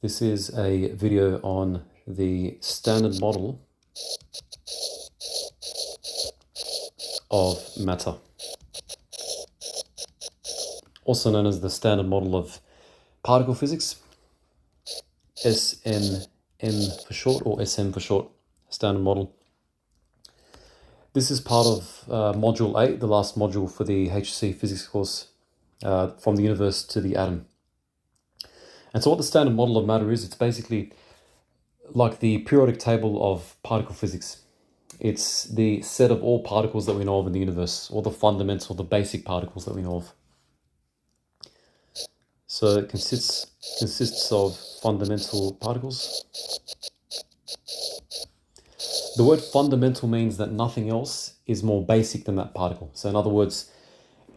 This is a video on the standard model of matter, also known as the standard model of particle physics, SMM for short, or SM for short, standard model. This is part of Module 8, the last module for the HSC Physics course, from the universe to the atom. And so what the standard model of matter is, it's basically like the periodic table of particle physics. It's the set of all particles that we know of in the universe, or the fundamental, the basic particles that we know of. So it consists of fundamental particles. The word fundamental means that nothing else is more basic than that particle. So in other words,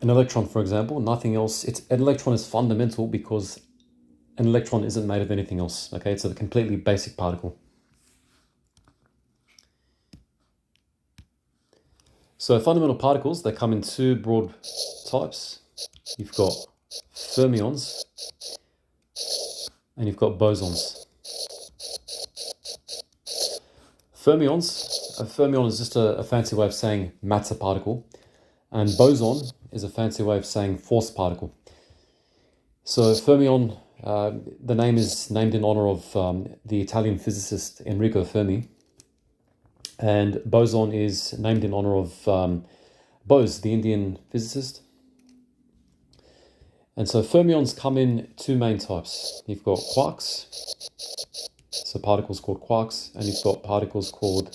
an electron, for example, nothing else, an electron is fundamental because an electron isn't made of anything else. Okay, it's a completely basic particle. So fundamental particles, they come in two broad types. You've got fermions and you've got bosons. A fermion is just a fancy way of saying matter particle, and boson is a fancy way of saying force particle. So fermion, the name is named in honor of the Italian physicist Enrico Fermi, and boson is named in honor of Bose, the Indian physicist. And so fermions come in two main types. You've got quarks, so particles called quarks, and you've got particles called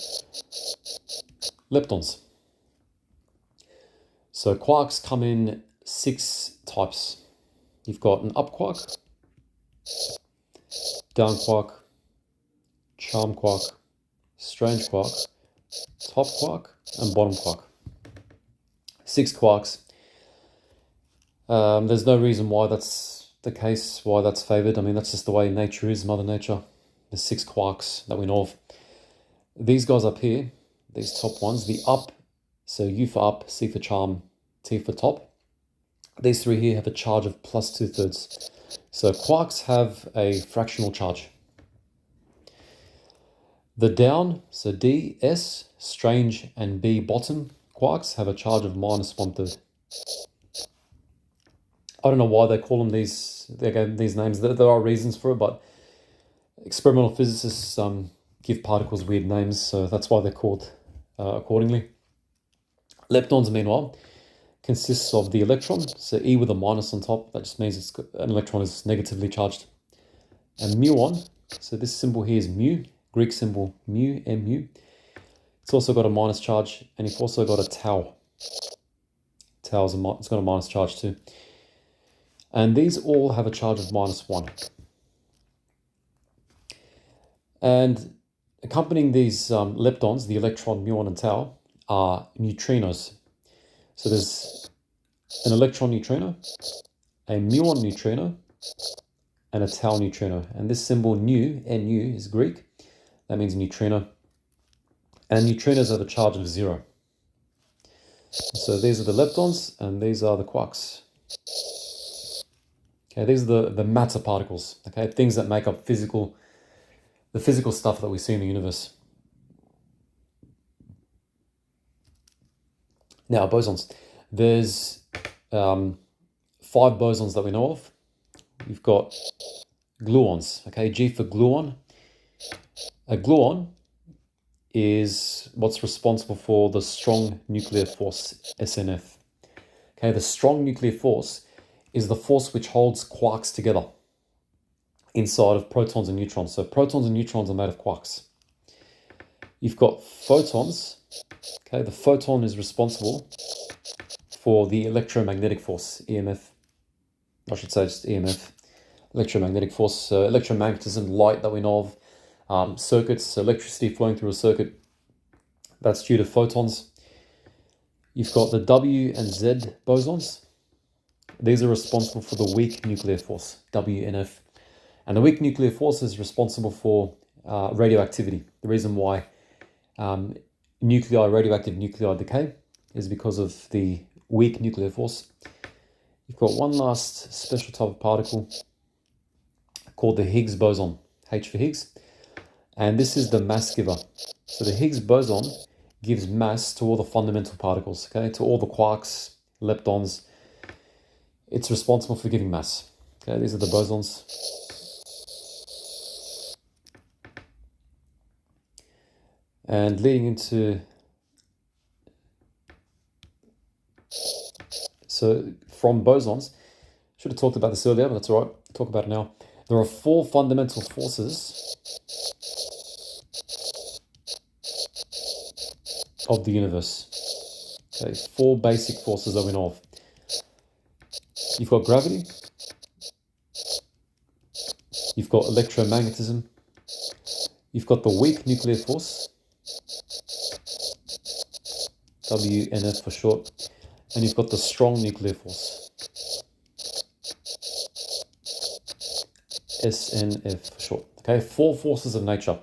leptons. So quarks come in 6 types. You've got an up quark, down quark, charm quark, strange quark, top quark, and bottom quark. 6 quarks. There's no reason why that's the case, why that's favored. I mean, that's just the way nature is, Mother Nature. There's 6 quarks that we know of. These guys up here, these top ones, the up, so U for up, C for charm, T for top. These 3 here have a charge of plus 2/3. So quarks have a fractional charge. The down, so D, S, strange, and B, bottom quarks have a charge of minus 1/3. I don't know why they call them they gave these names. There are reasons for it, but experimental physicists give particles weird names, so that's why they're called accordingly. Leptons, meanwhile, consists of the electron, so E with a minus on top. That just means an electron is negatively charged. And muon, so this symbol here is mu, Greek symbol mu, mu. It's also got a minus charge, and you've also got a tau. Tau it's got a minus charge too. And these all have a charge of minus 1. And accompanying these leptons, the electron, muon, and tau, are neutrinos. So there's an electron neutrino, a muon neutrino, and a tau neutrino. And this symbol nu, Nu, is Greek. That means neutrino. And neutrinos have a charge of 0. So these are the leptons, and these are the quarks. Okay, these are the matter particles, okay, things that make up the physical stuff that we see in the universe. Now, bosons. There's 5 bosons that we know of. You've got gluons, okay, G for gluon. A gluon is what's responsible for the strong nuclear force, SNF. Okay, the strong nuclear force is the force which holds quarks together inside of protons and neutrons. So protons and neutrons are made of quarks. You've got photons. Okay, the photon is responsible for the electromagnetic force, EMF. I should say just EMF, electromagnetic force. So electromagnetism, light that we know of, circuits, electricity flowing through a circuit, that's due to photons. You've got the W and Z bosons. These are responsible for the weak nuclear force, WNF. And the weak nuclear force is responsible for radioactivity. The reason why radioactive nuclei decay is because of the weak nuclear force. You've got one last special type of particle called the Higgs boson, H for Higgs. And this is the mass giver. So the Higgs boson gives mass to all the fundamental particles, okay, to all the quarks, leptons. It's responsible for giving mass. Okay, these are the bosons. And leading into, so from bosons, should have talked about this earlier, but that's all right, I'll talk about it now. There are 4 fundamental forces of the universe. Okay, 4 basic forces that we know of. You've got gravity, you've got electromagnetism, you've got the weak nuclear force, WNF for short, and you've got the strong nuclear force, SNF for short. Okay, 4 forces of nature.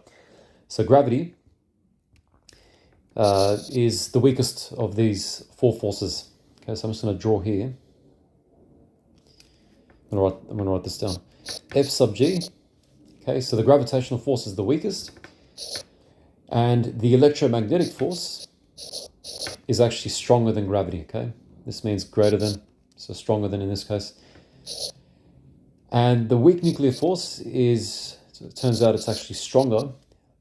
So gravity is the weakest of these 4 forces. Okay, so I'm just going to draw here. I'm going to write this down. F sub G. Okay, so the gravitational force is the weakest, and the electromagnetic force is actually stronger than gravity. Okay, this means greater than, so stronger than in this case. And the weak nuclear force is, so it turns out it's actually stronger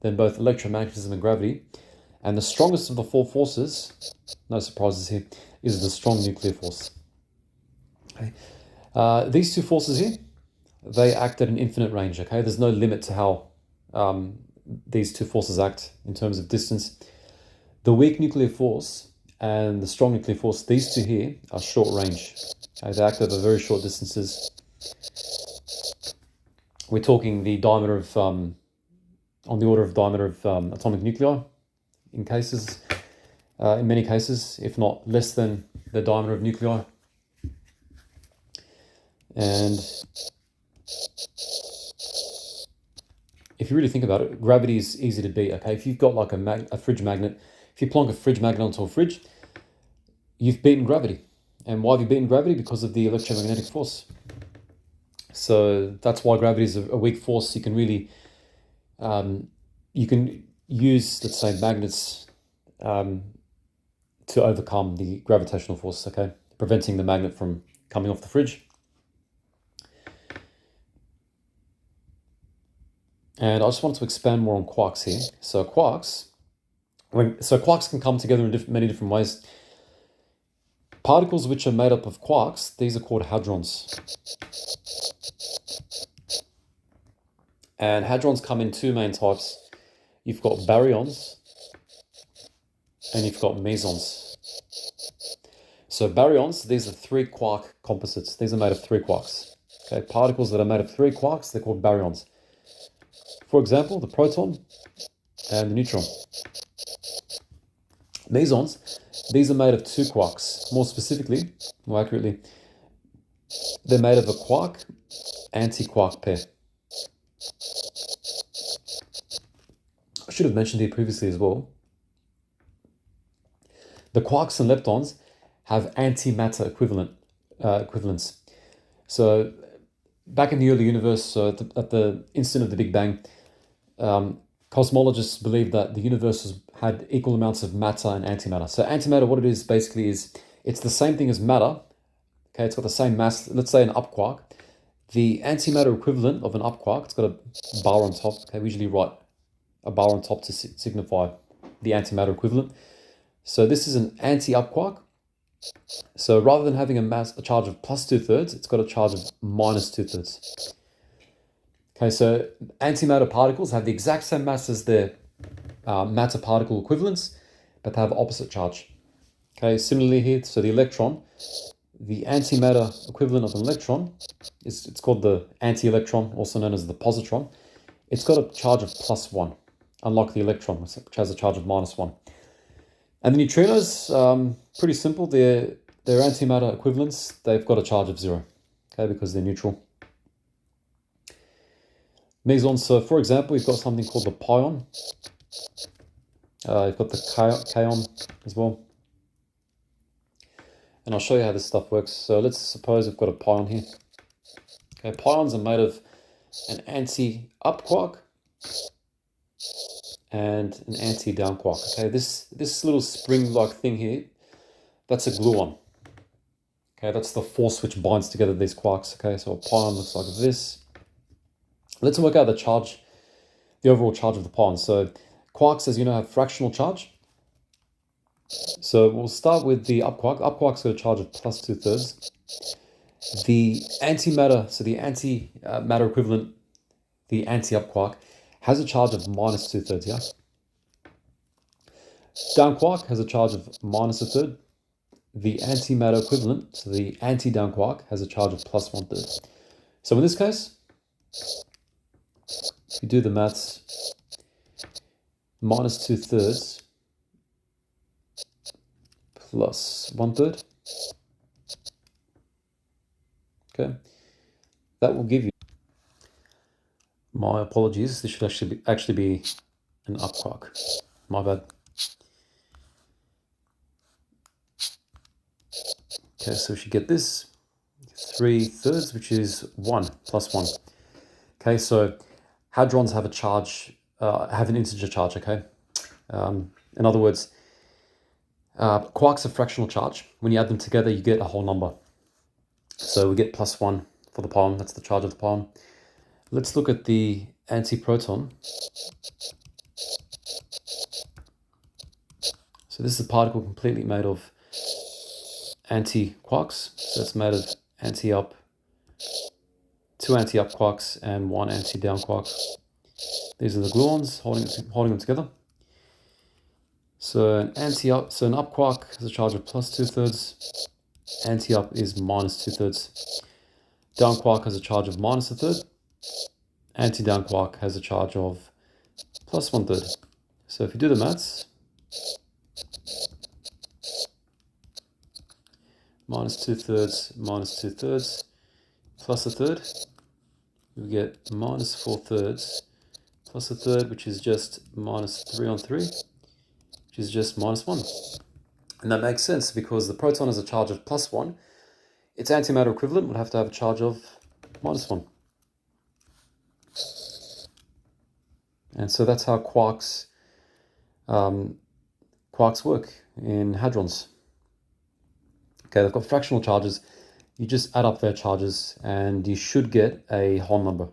than both electromagnetism and gravity. And the strongest of the 4 forces, no surprises here, is the strong nuclear force. Okay. These 2 forces here, they act at an infinite range. Okay, there's no limit to how these 2 forces act in terms of distance. The weak nuclear force and the strong nuclear force, these 2 here are short range. Okay, they act over very short distances. We're talking the diameter of, on the order of diameter of atomic nuclei in cases, in many cases, if not less than the diameter of nuclei. And if you really think about it, gravity is easy to beat. Okay, if you've got like a fridge magnet, if you plonk a fridge magnet onto a fridge, you've beaten gravity. And why have you beaten gravity? Because of the electromagnetic force. So that's why gravity is a weak force. You can really, you can use, let's say, magnets to overcome the gravitational force, okay? Preventing the magnet from coming off the fridge. And I just wanted to expand more on quarks here. So quarks, quarks can come together in many different ways. Particles which are made up of quarks, these are called hadrons. And hadrons come in 2 main types. You've got baryons and you've got mesons. So baryons, these are 3 quark composites. These are made of 3 quarks. Okay, particles that are made of 3 quarks, they're called baryons. For example, the proton and the neutron. Mesons, these are made of 2 quarks. More specifically, more accurately, they're made of a quark anti-quark pair. I should have mentioned here previously as well. The quarks and leptons have antimatter equivalents. So back in the early universe, so at the instant of the Big Bang, cosmologists believed that the universe had equal amounts of matter and antimatter. So antimatter, what it is basically is, it's the same thing as matter. Okay, it's got the same mass. Let's say an up quark. The antimatter equivalent of an up quark, it's got a bar on top. Okay, we usually write a bar on top to signify the antimatter equivalent. So this is an anti-up quark. So rather than having a charge of plus 2/3, it's got a charge of minus 2/3. Okay, so antimatter particles have the exact same mass as their matter particle equivalents, but they have opposite charge. Okay, similarly here, so the electron, the antimatter equivalent of an electron, it's called the anti-electron, also known as the positron. It's got a charge of plus 1, unlike the electron, which has a charge of minus 1. And the neutrinos, pretty simple. Their antimatter equivalents, they've got a charge of 0, okay, because they're neutral. Mesons, so for example, you've got something called the pion. You've got the kaon as well. And I'll show you how this stuff works. So let's suppose we've got a pion here. Okay, pions are made of an anti-up quark and an anti-down quark. Okay, this little spring-like thing here, that's a gluon. Okay, that's the force which binds together these quarks. Okay, so a pion looks like this. Let's work out the charge, the overall charge of the pion. So quarks, as you know, have fractional charge. So we'll start with the up quark. Up quark's got a charge of plus 2/3. The antimatter, so the antimatter equivalent, the anti-up quark, has a charge of minus 2/3, yeah? Down quark has a charge of minus 1/3. The antimatter equivalent, so the anti-down quark, has a charge of plus 1/3. So in this case, if you do the maths, minus 2/3 plus 1/3, okay, that will give you, my apologies, this should actually be an up quark, my bad. Okay, so we should get this 3/3, which is 1 plus 1. Okay, so hadrons have a charge, have an integer charge, okay? In other words, quarks are fractional charge. When you add them together, you get a whole number. So we get plus 1 for the pion, that's the charge of the pion. Let's look at the antiproton. So this is a particle completely made of anti-quarks. So it's made of anti-up, 2 anti-up quarks and 1 anti-down quark. These are the gluons holding them together. So an up quark has a charge of plus 2/3. Anti-up is minus 2/3. Down quark has a charge of minus 1/3. Anti-down quark has a charge of plus 1/3. So if you do the maths, minus 2/3 minus 2/3 plus 1/3, we get minus 4/3 plus 1/3, which is just minus 3 on 3, which is just minus 1. And that makes sense because the proton has a charge of plus 1. Its antimatter equivalent would have to have a charge of minus 1. And so that's how quarks work in hadrons. Okay, they've got fractional charges. You just add up their charges and you should get a whole number.